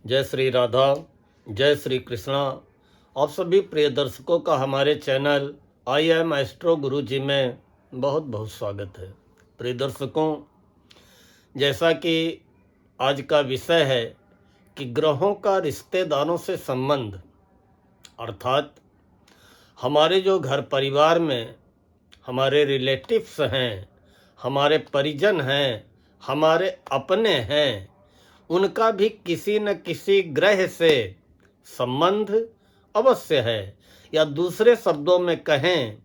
जय श्री राधा, जय श्री कृष्णा। आप सभी प्रिय दर्शकों का हमारे चैनल आई एम एस्ट्रो गुरु जी में बहुत बहुत स्वागत है। प्रिय दर्शकों, जैसा कि आज का विषय है कि ग्रहों का रिश्तेदारों से संबंध, अर्थात हमारे जो घर परिवार में हमारे रिलेटिव्स हैं, हमारे परिजन हैं, हमारे अपने हैं, उनका भी किसी न किसी ग्रह से संबंध अवश्य है। या दूसरे शब्दों में कहें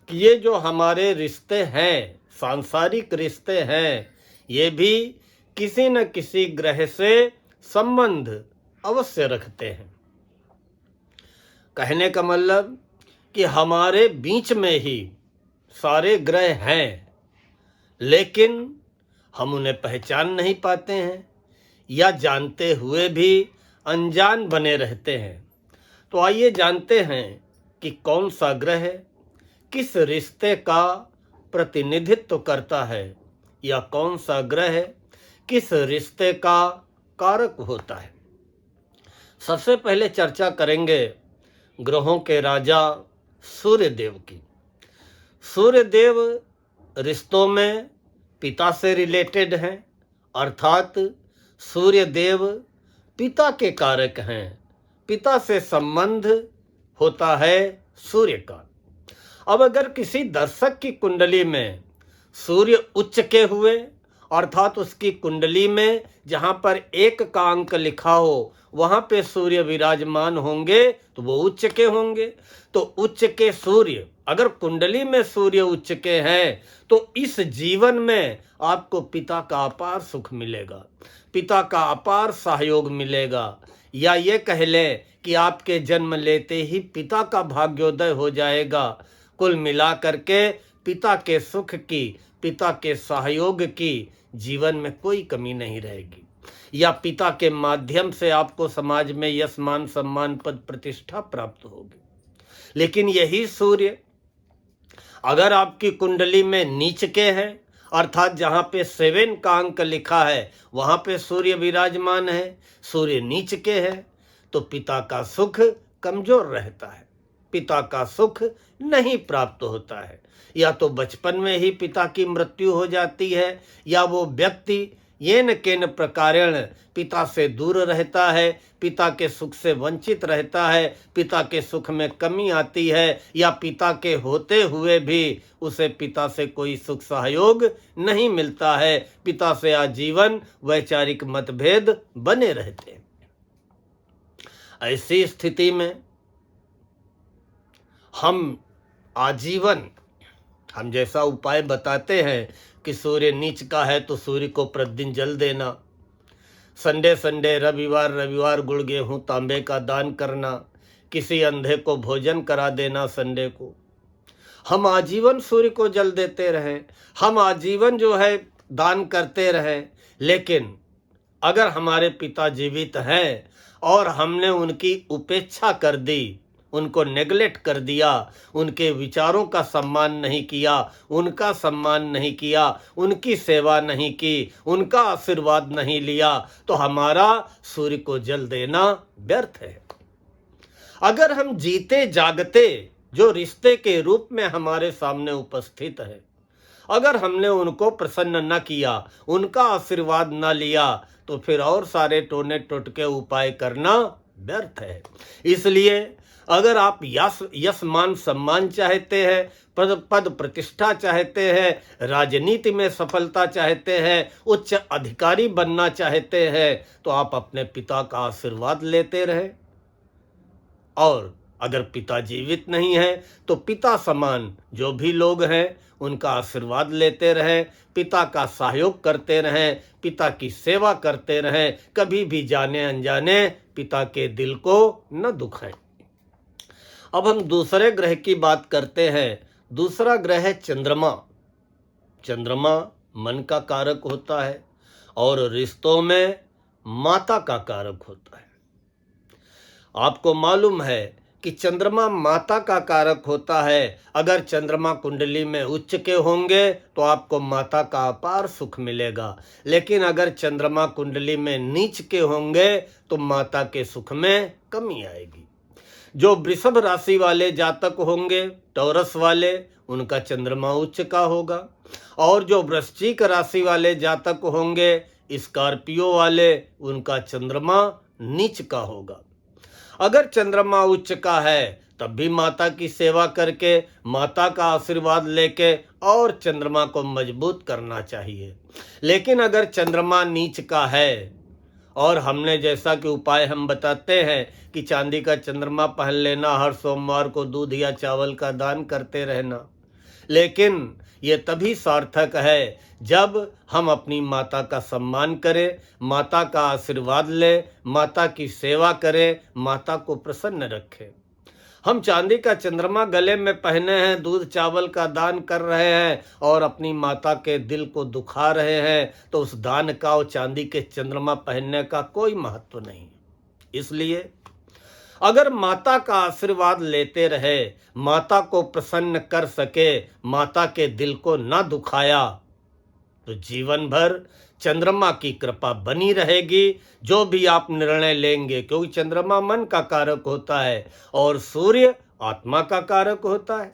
कि ये जो हमारे रिश्ते हैं, सांसारिक रिश्ते हैं, ये भी किसी न किसी ग्रह से संबंध अवश्य रखते हैं। कहने का मतलब कि हमारे बीच में ही सारे ग्रह हैं, लेकिन हम उन्हें पहचान नहीं पाते हैं या जानते हुए भी अनजान बने रहते हैं। तो आइए जानते हैं कि कौन सा ग्रह किस रिश्ते का प्रतिनिधित्व करता है या कौन सा ग्रह किस रिश्ते का कारक होता है। सबसे पहले चर्चा करेंगे ग्रहों के राजा सूर्य देव की। सूर्य देव रिश्तों में पिता से रिलेटेड हैं, अर्थात सूर्य देव पिता के कारक हैं। पिता से संबंध होता है सूर्य का। अब अगर किसी दर्शक की कुंडली में सूर्य उच्च के हुए, अर्थात उसकी कुंडली में जहां पर 1 का अंक लिखा हो वहां पे सूर्य विराजमान होंगे तो वो उच्च के होंगे। तो उच्च के सूर्य, अगर कुंडली में सूर्य उच्च के हैं तो इस जीवन में आपको पिता का अपार सुख मिलेगा, पिता का अपार सहयोग मिलेगा, या ये कह लें कि आपके जन्म लेते ही पिता का भाग्योदय हो जाएगा। कुल मिलाकर के पिता के सुख की, पिता के सहयोग की जीवन में कोई कमी नहीं रहेगी, या पिता के माध्यम से आपको समाज में यश मान सम्मान पद प्रतिष्ठा प्राप्त होगी। लेकिन यही सूर्य अगर आपकी कुंडली में नीच के हैं, अर्थात जहां पे 7 का अंक लिखा है वहां पे सूर्य विराजमान है, सूर्य नीच के है, तो पिता का सुख कमजोर रहता है, पिता का सुख नहीं प्राप्त होता है। या तो बचपन में ही पिता की मृत्यु हो जाती है, या वो व्यक्ति येन केन प्रकारेण पिता से दूर रहता है, पिता के सुख से वंचित रहता है, पिता के सुख में कमी आती है, या पिता के होते हुए भी उसे पिता से कोई सुख सहयोग नहीं मिलता है, पिता से आजीवन वैचारिक मतभेद बने रहते हैं। ऐसी स्थिति में हम आजीवन हम जैसा उपाय बताते हैं कि सूर्य नीच का है तो सूर्य को प्रतिदिन जल देना, संडे संडे रविवार रविवार गुड़ गेहूं तांबे का दान करना, किसी अंधे को भोजन करा देना संडे को। हम आजीवन सूर्य को जल देते रहें, हम आजीवन जो है दान करते रहें, लेकिन अगर हमारे पिता जीवित हैं और हमने उनकी उपेक्षा कर दी, उनको नेगलेक्ट कर दिया, उनके विचारों का सम्मान नहीं किया, उनका सम्मान नहीं किया, उनकी सेवा नहीं की, उनका आशीर्वाद नहीं लिया, तो हमारा सूर्य को जल देना व्यर्थ है। अगर हम जीते जागते जो रिश्ते के रूप में हमारे सामने उपस्थित है, अगर हमने उनको प्रसन्न न किया, उनका आशीर्वाद न लिया, तो फिर और सारे टोने टोटके उपाय करना व्यर्थ है। इसलिए अगर आप यश मान सम्मान चाहते हैं, पद प्रतिष्ठा चाहते हैं, राजनीति में सफलता चाहते हैं, उच्च अधिकारी बनना चाहते हैं, तो आप अपने पिता का आशीर्वाद लेते रहें। और अगर पिता जीवित नहीं है तो पिता समान जो भी लोग हैं उनका आशीर्वाद लेते रहें, पिता का सहयोग करते रहें, पिता की सेवा करते रहें, कभी भी जाने अनजाने पिता के दिल को न दुखाएं। अब हम दूसरे ग्रह की बात करते हैं। दूसरा ग्रह है चंद्रमा। चंद्रमा मन का कारक होता है और रिश्तों में माता का कारक होता है। आपको मालूम है कि चंद्रमा माता का कारक होता है। अगर चंद्रमा कुंडली में उच्च के होंगे तो आपको माता का अपार सुख मिलेगा, लेकिन अगर चंद्रमा कुंडली में नीच के होंगे तो माता के सुख में कमी आएगी। जो वृषभ राशि वाले जातक होंगे, टॉरस वाले, उनका चंद्रमा उच्च का होगा, और जो वृश्चिक राशि वाले जातक होंगे, स्कॉर्पियो वाले, उनका चंद्रमा नीच का होगा। अगर चंद्रमा उच्च का है तब भी माता की सेवा करके, माता का आशीर्वाद लेके और चंद्रमा को मजबूत करना चाहिए। लेकिन अगर चंद्रमा नीच का है, और हमने जैसा कि उपाय हम बताते हैं कि चांदी का चंद्रमा पहन लेना, हर सोमवार को दूध या चावल का दान करते रहना, लेकिन ये तभी सार्थक है जब हम अपनी माता का सम्मान करें, माता का आशीर्वाद लें, माता की सेवा करें, माता को प्रसन्न रखें। हम चांदी का चंद्रमा गले में पहने हैं, दूध चावल का दान कर रहे हैं और अपनी माता के दिल को दुखा रहे हैं, तो उस दान का और चांदी के चंद्रमा पहनने का कोई महत्व नहीं। इसलिए अगर माता का आशीर्वाद लेते रहे, माता को प्रसन्न कर सके, माता के दिल को ना दुखाया, तो जीवन भर चंद्रमा की कृपा बनी रहेगी। जो भी आप निर्णय लेंगे, क्योंकि चंद्रमा मन का कारक होता है और सूर्य आत्मा का कारक होता है,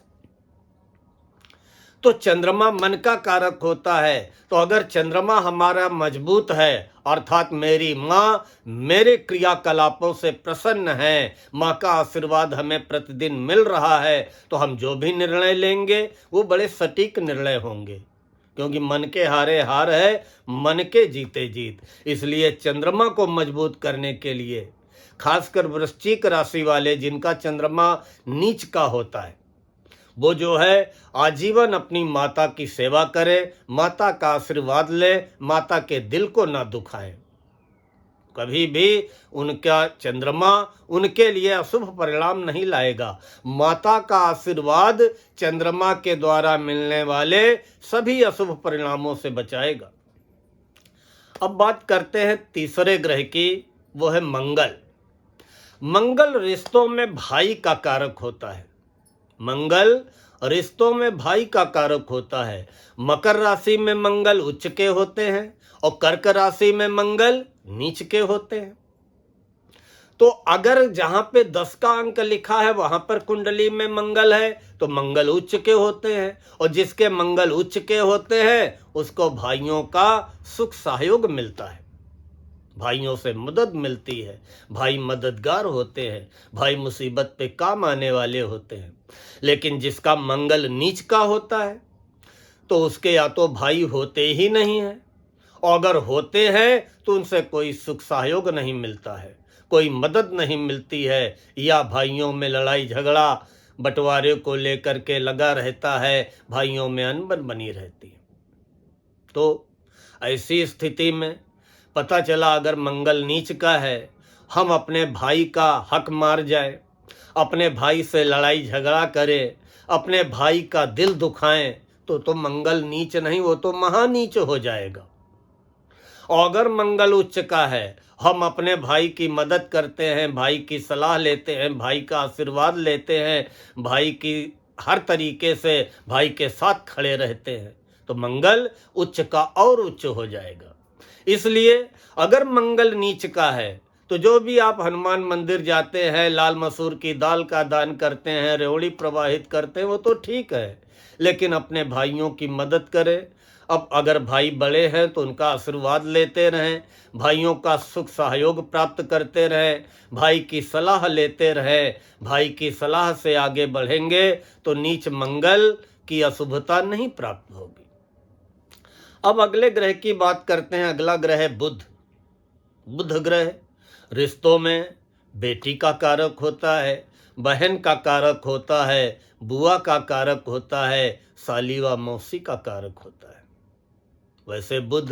तो चंद्रमा मन का कारक होता है। तो अगर चंद्रमा हमारा मजबूत है, अर्थात मेरी माँ मेरे क्रियाकलापों से प्रसन्न है, माँ का आशीर्वाद हमें प्रतिदिन मिल रहा है, तो हम जो भी निर्णय लेंगे वो बड़े सटीक निर्णय होंगे, क्योंकि मन के हारे हार है, मन के जीते जीत। इसलिए चंद्रमा को मजबूत करने के लिए, खासकर वृश्चिक राशि वाले जिनका चंद्रमा नीच का होता है, वो जो है आजीवन अपनी माता की सेवा करे, माता का आशीर्वाद ले, माता के दिल को ना दुखाए। कभी भी उनका चंद्रमा उनके लिए अशुभ परिणाम नहीं लाएगा। माता का आशीर्वाद चंद्रमा के द्वारा मिलने वाले सभी अशुभ परिणामों से बचाएगा। अब बात करते हैं तीसरे ग्रह की, वो है मंगल। मंगल रिश्तों में भाई का कारक होता है। मंगल रिश्तों में भाई का कारक होता है। मकर राशि में मंगल उच्च के होते हैं और कर्क राशि में मंगल नीच के होते हैं। तो अगर जहां पे 10 का अंक लिखा है वहां पर कुंडली में मंगल है तो मंगल उच्च के होते हैं, और जिसके मंगल उच्च के होते हैं उसको भाइयों का सुख सहयोग मिलता है, भाइयों से मदद मिलती है, भाई मददगार होते हैं, भाई मुसीबत पे काम आने वाले होते हैं। लेकिन जिसका मंगल नीच का होता है तो उसके या तो भाई होते ही नहीं हैं, और अगर होते हैं तो उनसे कोई सुख सहयोग नहीं मिलता है, कोई मदद नहीं मिलती है, या भाइयों में लड़ाई झगड़ा बंटवारे को लेकर के लगा रहता है, भाइयों में अनबन बनी रहती है। तो ऐसी स्थिति में पता चला अगर मंगल नीच का है, हम अपने भाई का हक मार जाए, अपने भाई से लड़ाई झगड़ा करें, अपने भाई का दिल दुखाएं, तो मंगल नीच नहीं, वो तो महानीच हो जाएगा। और अगर मंगल उच्च का है, हम अपने भाई की मदद करते हैं, भाई की सलाह लेते हैं, भाई का आशीर्वाद लेते हैं, भाई की हर तरीके से भाई के साथ खड़े रहते हैं, तो मंगल उच्च का और उच्च हो जाएगा। इसलिए अगर मंगल नीच का है तो जो भी आप हनुमान मंदिर जाते हैं, लाल मसूर की दाल का दान करते हैं, रेवड़ी प्रवाहित करते हैं, वो तो ठीक है, लेकिन अपने भाइयों की मदद करें। अब अगर भाई बड़े हैं तो उनका आशीर्वाद लेते रहें, भाइयों का सुख सहयोग प्राप्त करते रहें, भाई की सलाह लेते रहें। भाई की सलाह से आगे बढ़ेंगे तो नीच मंगल की अशुभता नहीं प्राप्त होगी। अब अगले ग्रह की बात करते हैं। अगला ग्रह है बुध। बुध ग्रह रिश्तों में बेटी का कारक होता है, बहन का कारक होता है, बुआ का कारक होता है, साली व मौसी का कारक होता है। वैसे बुध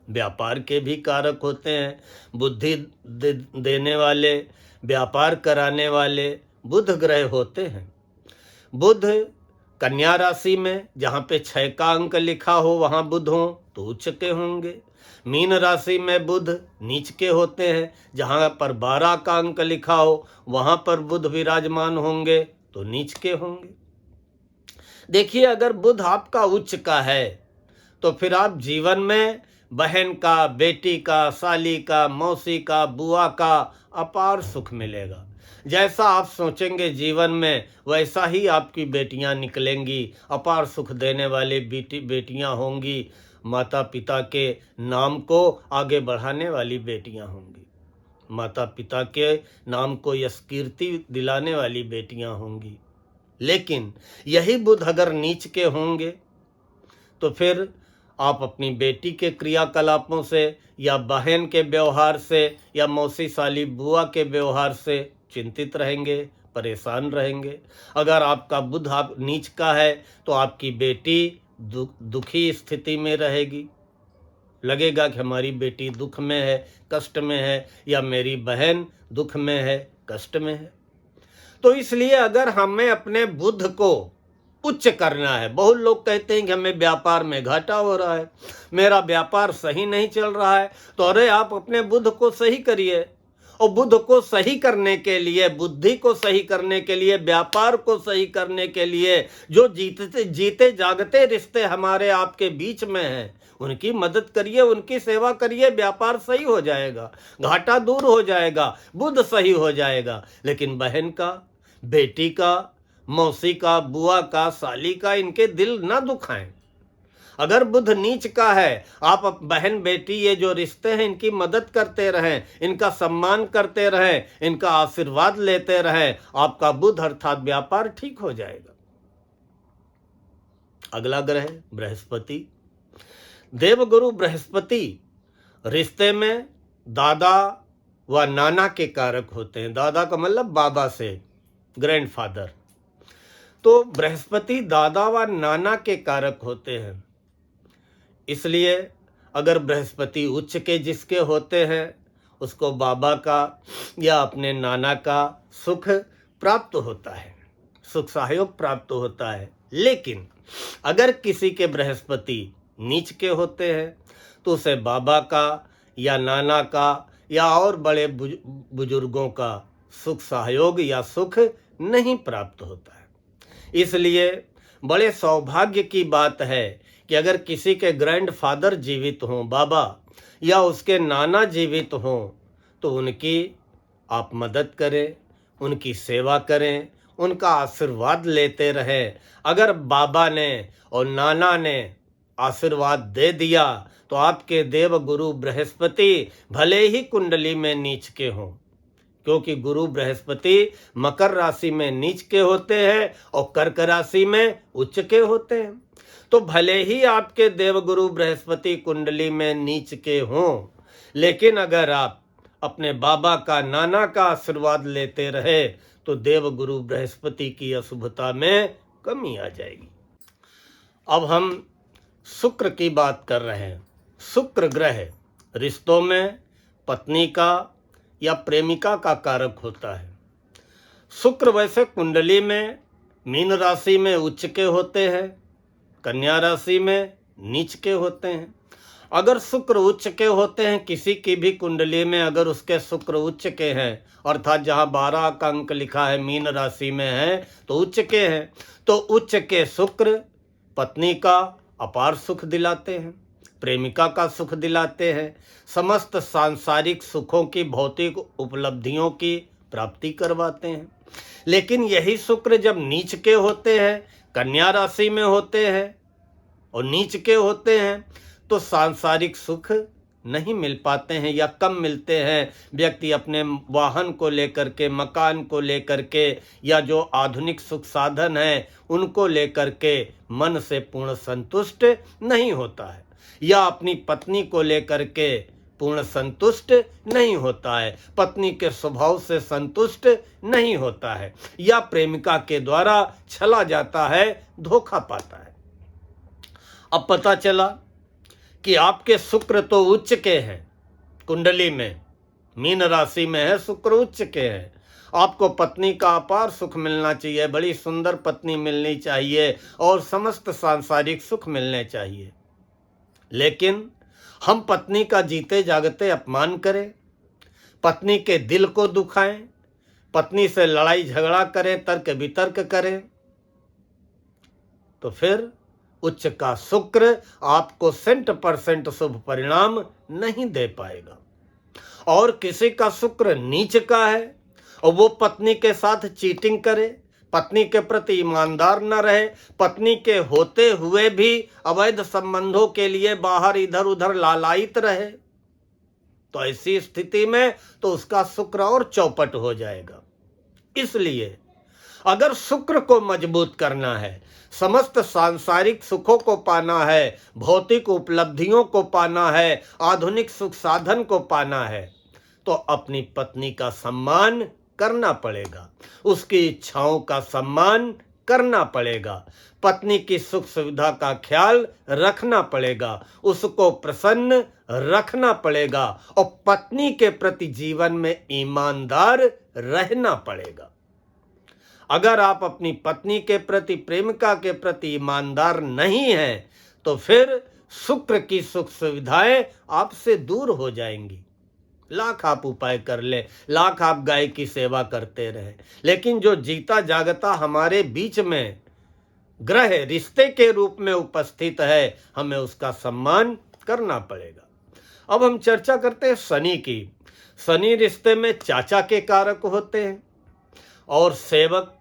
व्यापार के भी कारक होते हैं, बुद्धि देने वाले, व्यापार कराने वाले बुध ग्रह होते हैं। बुध कन्या राशि में जहाँ पे 6 का अंक लिखा हो वहाँ बुध हो तो उच्च के होंगे। मीन राशि में बुध नीच के होते हैं, जहाँ पर 12 का अंक लिखा हो वहाँ पर बुध विराजमान होंगे तो नीच के होंगे। देखिए, अगर बुध आपका उच्च का है तो फिर आप जीवन में बहन का, बेटी का, साली का, मौसी का, बुआ का अपार सुख मिलेगा। जैसा आप सोचेंगे जीवन में वैसा ही आपकी बेटियां निकलेंगी, अपार सुख देने वाली बेटियां होंगी, माता पिता के नाम को आगे बढ़ाने वाली बेटियां होंगी, माता पिता के नाम को यश कीर्ति दिलाने वाली बेटियां होंगी। लेकिन यही बुध अगर नीच के होंगे तो फिर आप अपनी बेटी के क्रियाकलापों से या बहन के व्यवहार से या मौसी साली बुआ के व्यवहार से चिंतित रहेंगे, परेशान रहेंगे। अगर आपका बुध आप नीच का है तो आपकी बेटी दुखी स्थिति में रहेगी, लगेगा कि हमारी बेटी दुख में है, कष्ट में है, या मेरी बहन दुख में है, कष्ट में है। तो इसलिए अगर हमें अपने बुध को उच्च करना है, बहुत लोग कहते हैं कि हमें व्यापार में घाटा हो रहा है, मेरा व्यापार सही नहीं चल रहा है, तो अरे आप अपने बुध को सही करिए। और बुध को सही करने के लिए, बुद्धि को सही करने के लिए, व्यापार को सही करने के लिए जो जीते जागते रिश्ते हमारे आपके बीच में हैं उनकी मदद करिए, उनकी सेवा करिए, व्यापार सही हो जाएगा, घाटा दूर हो जाएगा, बुध सही हो जाएगा। लेकिन बहन का, बेटी का, मौसी का, बुआ का, साली का इनके दिल ना दुखाएं। अगर बुध नीच का है, आप बहन बेटी ये जो रिश्ते हैं इनकी मदद करते रहें, इनका सम्मान करते रहें, इनका आशीर्वाद लेते रहें, आपका बुध अर्थात व्यापार ठीक हो जाएगा। अगला ग्रह बृहस्पति। देवगुरु बृहस्पति रिश्ते में दादा व नाना के कारक होते हैं। दादा का मतलब बाबा से, ग्रैंडफादर। तो बृहस्पति दादा व नाना के कारक होते हैं। इसलिए अगर बृहस्पति उच्च के जिसके होते हैं उसको बाबा का या अपने नाना का सुख प्राप्त होता है, सुख सहयोग प्राप्त होता है। लेकिन अगर किसी के बृहस्पति नीच के होते हैं तो उसे बाबा का या नाना का या और बड़े बुजुर्गों का सुख सहयोग या सुख नहीं प्राप्त होता है। इसलिए बड़े सौभाग्य की बात है कि अगर किसी के ग्रैंडफादर जीवित हों, बाबा या उसके नाना जीवित हों, तो उनकी आप मदद करें, उनकी सेवा करें, उनका आशीर्वाद लेते रहें। अगर बाबा ने और नाना ने आशीर्वाद दे दिया तो आपके देव गुरु बृहस्पति भले ही कुंडली में नीच के हों, क्योंकि गुरु बृहस्पति मकर राशि में नीच के होते हैं और कर्क राशि में उच्च के होते हैं। तो भले ही आपके देवगुरु बृहस्पति कुंडली में नीच के हों, लेकिन अगर आप अपने बाबा का, नाना का आशीर्वाद लेते रहे तो देवगुरु बृहस्पति की अशुभता में कमी आ जाएगी। अब हम शुक्र की बात कर रहे हैं। शुक्र ग्रह रिश्तों में पत्नी का या प्रेमिका का कारक होता है। शुक्र वैसे कुंडली में मीन राशि में उच्च के होते हैं, कन्या राशि में नीच के होते हैं। अगर शुक्र उच्च के होते हैं किसी की भी कुंडली में, अगर उसके शुक्र उच्च के हैं अर्थात जहां 12 का अंक लिखा है मीन राशि में है तो उच्च के हैं, तो उच्च के शुक्र पत्नी का अपार सुख दिलाते हैं, प्रेमिका का सुख दिलाते हैं, समस्त सांसारिक सुखों की, भौतिक उपलब्धियों की प्राप्ति करवाते हैं। लेकिन यही शुक्र जब नीच के होते हैं, कन्या राशि में होते हैं और नीच के होते हैं तो सांसारिक सुख नहीं मिल पाते हैं या कम मिलते हैं। व्यक्ति अपने वाहन को लेकर के, मकान को लेकर के या जो आधुनिक सुख साधन हैं उनको लेकर के मन से पूर्ण संतुष्ट नहीं होता है, या अपनी पत्नी को लेकर के पूर्ण संतुष्ट नहीं होता है, पत्नी के स्वभाव से संतुष्ट नहीं होता है, या प्रेमिका के द्वारा छला जाता है, धोखा पाता है। अब पता चला कि आपके शुक्र तो उच्च के हैं, कुंडली में मीन राशि में है, शुक्र उच्च के हैं, आपको पत्नी का अपार सुख मिलना चाहिए, बड़ी सुंदर पत्नी मिलनी चाहिए और समस्त सांसारिक सुख मिलने चाहिए। लेकिन हम पत्नी का जीते जागते अपमान करें, पत्नी के दिल को दुखाएं, पत्नी से लड़ाई झगड़ा करें, तर्क वितर्क करें, तो फिर उच्च का शुक्र आपको 100% शुभ परिणाम नहीं दे पाएगा। और किसी का शुक्र नीच का है और वो पत्नी के साथ चीटिंग करे, पत्नी के प्रति ईमानदार न रहे, पत्नी के होते हुए भी अवैध संबंधों के लिए बाहर इधर उधर लालायित रहे, तो ऐसी स्थिति में तो उसका शुक्र और चौपट हो जाएगा। इसलिए अगर शुक्र को मजबूत करना है, समस्त सांसारिक सुखों को पाना है, भौतिक उपलब्धियों को पाना है, आधुनिक सुख साधन को पाना है, तो अपनी पत्नी का सम्मान करना पड़ेगा, उसकी इच्छाओं का सम्मान करना पड़ेगा, पत्नी की सुख सुविधा का ख्याल रखना पड़ेगा, उसको प्रसन्न रखना पड़ेगा और पत्नी के प्रति जीवन में ईमानदार रहना पड़ेगा। अगर आप अपनी पत्नी के प्रति, प्रेमिका के प्रति ईमानदार नहीं हैं, तो फिर शुक्र की सुख सुविधाएं आपसे दूर हो जाएंगी। लाख आप उपाय कर ले, लाख आप गाय की सेवा करते रहे, लेकिन जो जीता जागता हमारे बीच में ग्रह रिश्ते के रूप में उपस्थित है, हमें उसका सम्मान करना पड़ेगा। अब हम चर्चा करते हैं शनि की। शनि रिश्ते में चाचा के कारक होते हैं और सेवक,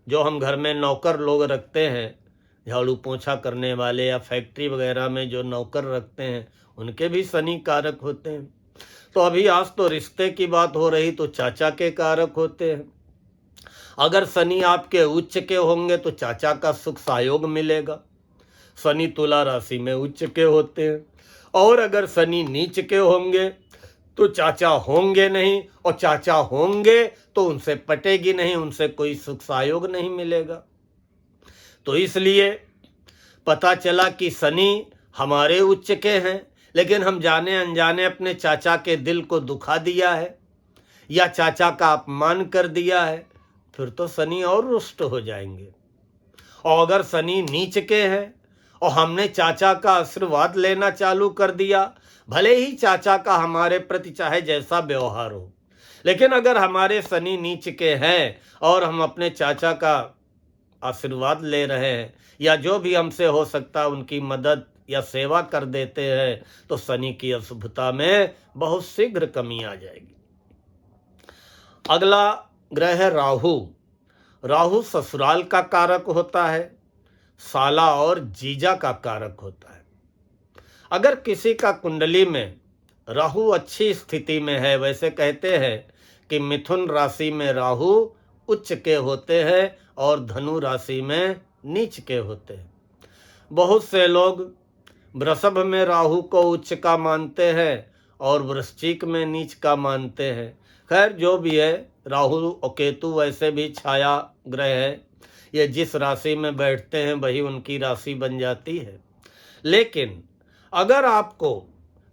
जो हम घर में नौकर लोग रखते हैं, झाड़ू पोछा करने वाले या फैक्ट्री वगैरह में जो नौकर रखते हैं, उनके भी शनि कारक होते हैं। तो अभी आज तो रिश्ते की बात हो रही, तो चाचा के कारक होते हैं। अगर शनि आपके उच्च के होंगे तो चाचा का सुख सहयोग मिलेगा। शनि तुला राशि में उच्च के होते हैं, और अगर शनि नीच के होंगे तो चाचा होंगे नहीं, और चाचा होंगे तो उनसे पटेगी नहीं, उनसे कोई सुख सहयोग नहीं मिलेगा। तो इसलिए पता चला कि शनि हमारे उच्च के हैं, लेकिन हम जाने अनजाने अपने चाचा के दिल को दुखा दिया है या चाचा का अपमान कर दिया है, फिर तो शनि और रुष्ट हो जाएंगे। और अगर शनि नीच के हैं और हमने चाचा का आशीर्वाद लेना चालू कर दिया, भले ही चाचा का हमारे प्रति चाहे जैसा व्यवहार हो, लेकिन अगर हमारे शनि नीच के हैं और हम अपने चाचा का आशीर्वाद ले रहे हैं या जो भी हमसे हो सकता है उनकी मदद या सेवा कर देते हैं, तो शनि की अशुभता में बहुत शीघ्र कमी आ जाएगी। अगला ग्रह है राहु। राहु ससुराल का कारक होता है, साला और जीजा का कारक होता है। अगर किसी का कुंडली में राहु अच्छी स्थिति में है, वैसे कहते हैं कि मिथुन राशि में राहु उच्च के होते हैं और धनु राशि में नीच के होते हैं। बहुत से लोग वृषभ में राहु को उच्च का मानते हैं और वृश्चिक में नीच का मानते हैं। खैर जो भी है, राहु और केतु वैसे भी छाया ग्रह है, ये जिस राशि में बैठते हैं वही उनकी राशि बन जाती है। लेकिन अगर आपको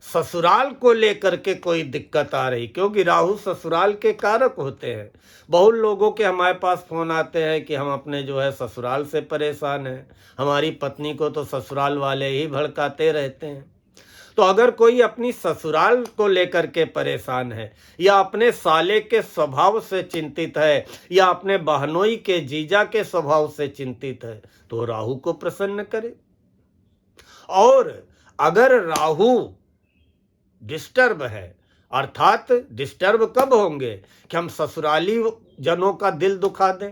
ससुराल को लेकर के कोई दिक्कत आ रही, क्योंकि राहु ससुराल के कारक होते हैं, बहुत लोगों के हमारे पास फोन आते हैं कि हम अपने जो है ससुराल से परेशान हैं, हमारी पत्नी को तो ससुराल वाले ही भड़काते रहते हैं। तो अगर कोई अपनी ससुराल को लेकर के परेशान है या अपने साले के स्वभाव से चिंतित है या अपने बहनोई के जीजा के स्वभाव से चिंतित है, तो राहु को प्रसन्न करे। और अगर राहु डिस्टर्ब है, अर्थात डिस्टर्ब कब होंगे कि हम ससुराली जनों का दिल दुखा दें,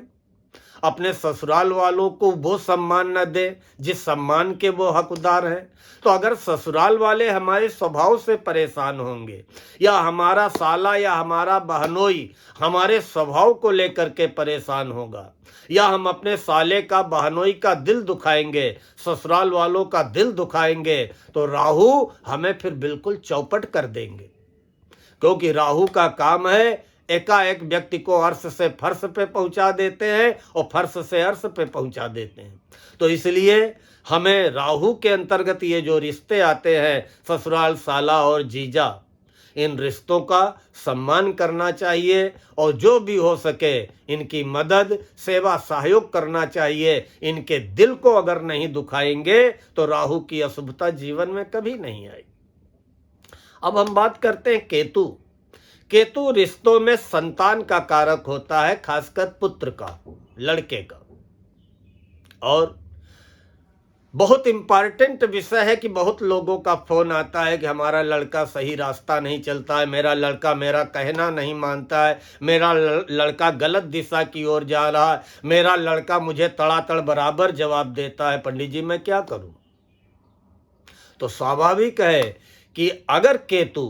अपने ससुराल वालों को वो सम्मान न दे जिस सम्मान के वो हकदार हैं। तो अगर ससुराल वाले हमारे स्वभाव से परेशान होंगे या हमारा साला या हमारा बहनोई हमारे स्वभाव को लेकर के परेशान होगा, या हम अपने साले का बहनोई का दिल दुखाएंगे, ससुराल वालों का दिल दुखाएंगे, तो राहु हमें फिर बिल्कुल चौपट कर देंगे। क्योंकि राहु का काम है एकाएक व्यक्ति को अर्श से फर्श पे पहुंचा देते हैं और फर्श से अर्श पे पहुंचा देते हैं। तो इसलिए हमें राहु के अंतर्गत ये जो रिश्ते आते हैं, ससुराल, साला और जीजा, इन रिश्तों का सम्मान करना चाहिए और जो भी हो सके इनकी मदद, सेवा, सहयोग करना चाहिए। इनके दिल को अगर नहीं दुखाएंगे तो राहु की अशुभता जीवन में कभी नहीं आएगी। अब हम बात करते हैं केतु। केतु रिश्तों में संतान का कारक होता है, खासकर पुत्र का, लड़के का। और बहुत इंपॉर्टेंट विषय है कि बहुत लोगों का फोन आता है कि हमारा लड़का सही रास्ता नहीं चलता है, मेरा लड़का मेरा कहना नहीं मानता है, मेरा लड़का गलत दिशा की ओर जा रहा है, मेरा लड़का मुझे तड़ातड़ बराबर जवाब देता है, पंडित जी मैं क्या करूं? तो स्वाभाविक है कि अगर केतु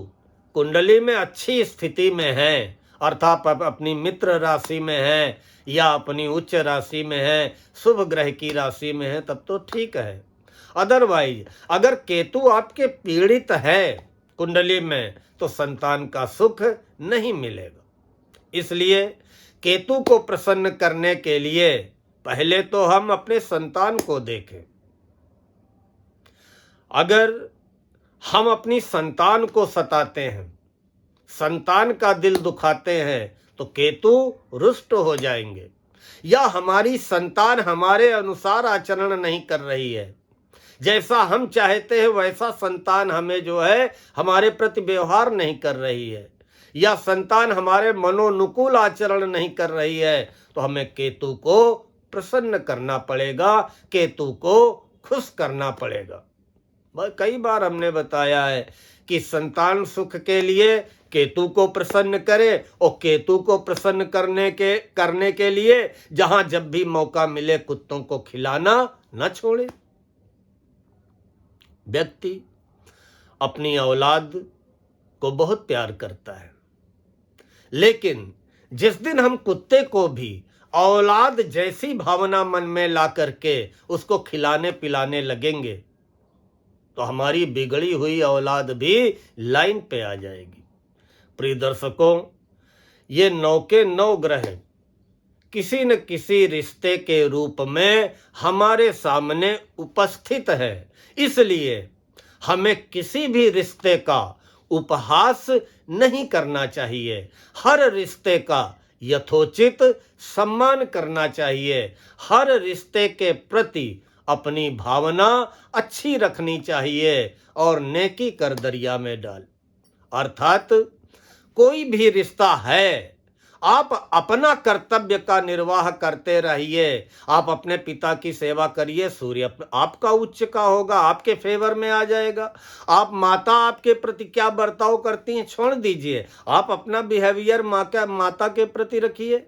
कुंडली में अच्छी स्थिति में है, अर्थात अपनी मित्र राशि में है या अपनी उच्च राशि में है, शुभ ग्रह की राशि में है, तब तो ठीक है। अदरवाइज अगर केतु आपके पीड़ित है कुंडली में, तो संतान का सुख नहीं मिलेगा। इसलिए केतु को प्रसन्न करने के लिए पहले तो हम अपने संतान को देखें। अगर हम अपनी संतान को सताते हैं, संतान का दिल दुखाते हैं, तो केतु रुष्ट हो जाएंगे। या हमारी संतान हमारे अनुसार आचरण नहीं कर रही है, जैसा हम चाहते हैं वैसा संतान हमें जो है हमारे प्रति व्यवहार नहीं कर रही है, या संतान हमारे मनोनुकूल आचरण नहीं कर रही है, तो हमें केतु को प्रसन्न करना पड़ेगा, केतु को खुश करना पड़ेगा। कई बार हमने बताया है कि संतान सुख के लिए केतु को प्रसन्न करे, और केतु को प्रसन्न करने के लिए जहां जब भी मौका मिले कुत्तों को खिलाना न छोड़े। व्यक्ति अपनी औलाद को बहुत प्यार करता है, लेकिन जिस दिन हम कुत्ते को भी औलाद जैसी भावना मन में ला करके उसको खिलाने पिलाने लगेंगे, तो हमारी बिगड़ी हुई औलाद भी लाइन पे आ जाएगी। प्रिय दर्शकों, ये 9 के 9 ग्रह किसी न किसी रिश्ते के रूप में हमारे सामने उपस्थित है। इसलिए हमें किसी भी रिश्ते का उपहास नहीं करना चाहिए, हर रिश्ते का यथोचित सम्मान करना चाहिए, हर रिश्ते के प्रति अपनी भावना अच्छी रखनी चाहिए और नेकी कर दरिया में डाल। अर्थात कोई भी रिश्ता है, आप अपना कर्तव्य का निर्वाह करते रहिए, आप अपने पिता की सेवा करिए, सूर्य आपका उच्च का होगा, आपके फेवर में आ जाएगा। आप माता आपके प्रति क्या बर्ताव करती हैं छोड़ दीजिए, आप अपना बिहेवियर माता के प्रति रखिए।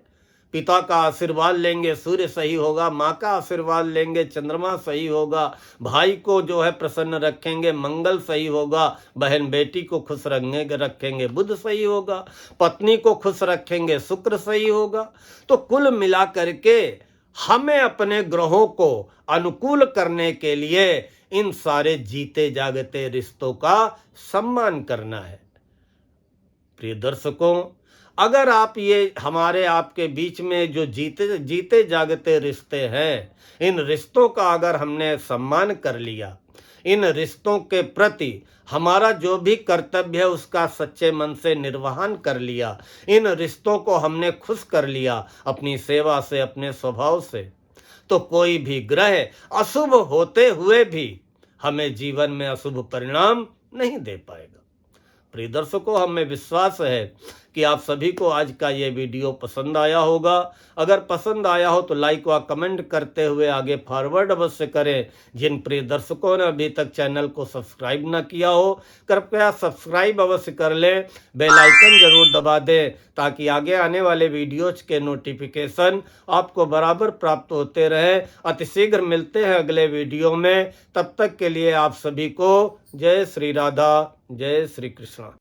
पिता का आशीर्वाद लेंगे, सूर्य सही होगा, माँ का आशीर्वाद लेंगे, चंद्रमा सही होगा, भाई को जो है प्रसन्न रखेंगे, मंगल सही होगा, बहन बेटी को खुश रखेंगे, बुध सही होगा, पत्नी को खुश रखेंगे, शुक्र सही होगा। तो कुल मिला करके हमें अपने ग्रहों को अनुकूल करने के लिए इन सारे जीते जागते रिश्तों का सम्मान करना है। प्रिय दर्शकों, अगर आप ये हमारे आपके बीच में जो जीते जागते रिश्ते हैं, इन रिश्तों का अगर हमने सम्मान कर लिया, इन रिश्तों के प्रति हमारा जो भी कर्तव्य है उसका सच्चे मन से निर्वहन कर लिया, इन रिश्तों को हमने खुश कर लिया अपनी सेवा से, अपने स्वभाव से, तो कोई भी ग्रह अशुभ होते हुए भी हमें जीवन में अशुभ परिणाम नहीं दे पाएगा। प्रिय दर्शकों, हमें विश्वास है कि आप सभी को आज का ये वीडियो पसंद आया होगा। अगर पसंद आया हो तो लाइक व कमेंट करते हुए आगे फॉरवर्ड अवश्य करें। जिन प्रिय दर्शकों ने अभी तक चैनल को सब्सक्राइब न किया हो, कृपया सब्सक्राइब अवश्य कर लें, बेल आइकन जरूर दबा दें, ताकि आगे आने वाले वीडियोज के नोटिफिकेशन आपको बराबर प्राप्त होते रहे। अतिशीघ्र मिलते हैं अगले वीडियो में, तब तक के लिए आप सभी को जय श्री राधा, जय श्री कृष्ण।